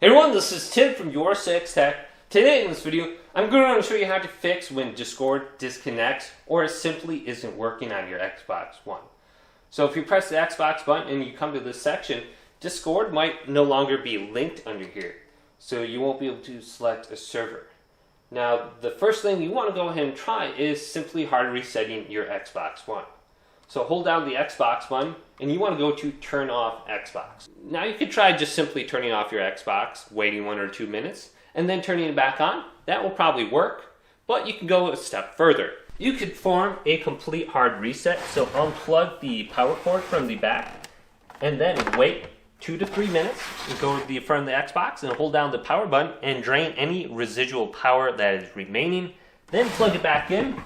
Hey everyone, this is Tim from Your 6 Tech. Today in this video, I'm going to show you how to fix when Discord disconnects or it simply isn't working on your Xbox One. So if you press the Xbox button and you come to this section, Discord might no longer be linked under here. So you won't be able to select a server. Now, the first thing you want to go ahead and try is simply hard resetting your Xbox One. So hold down the Xbox button and you want to go to turn off Xbox. Now you could try just simply turning off your Xbox, waiting 1 or 2 minutes, and then turning it back on. That will probably work, but you can go a step further. You could form a complete hard reset, so unplug the power cord from the back and then wait 2 to 3 minutes and go to the front of the Xbox and hold down the power button and drain any residual power that is remaining. Then plug it back in.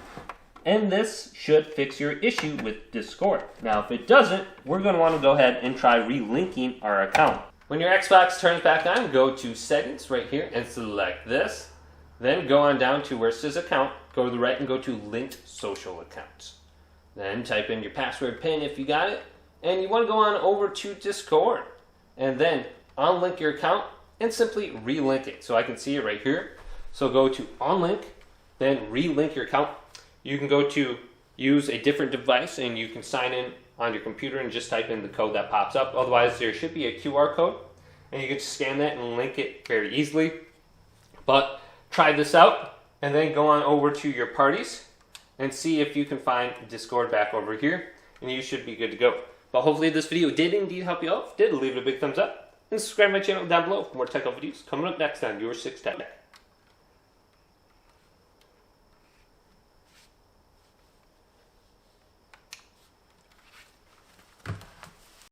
And this should fix your issue with Discord. Now, if it doesn't, we're going to want to go ahead and try relinking our account. When your Xbox turns back on, go to Settings right here and select this. Then go on down to where it says Account. Go to the right and go to Linked Social Accounts. Then type in your password PIN if you got it. And you want to go on over to Discord. And then unlink your account and simply relink it. So I can see it right here. So go to Unlink, then relink your account. You can go to use a different device and you can sign in on your computer and just type in the code that pops up. Otherwise, there should be a QR code and you can scan that and link it very easily. But try this out and then go on over to your parties and see if you can find Discord back over here and you should be good to go. But hopefully this video did indeed help you out. If it did, leave it a big thumbs up and subscribe to my channel down below for more tech videos coming up next on Your 6 Tech.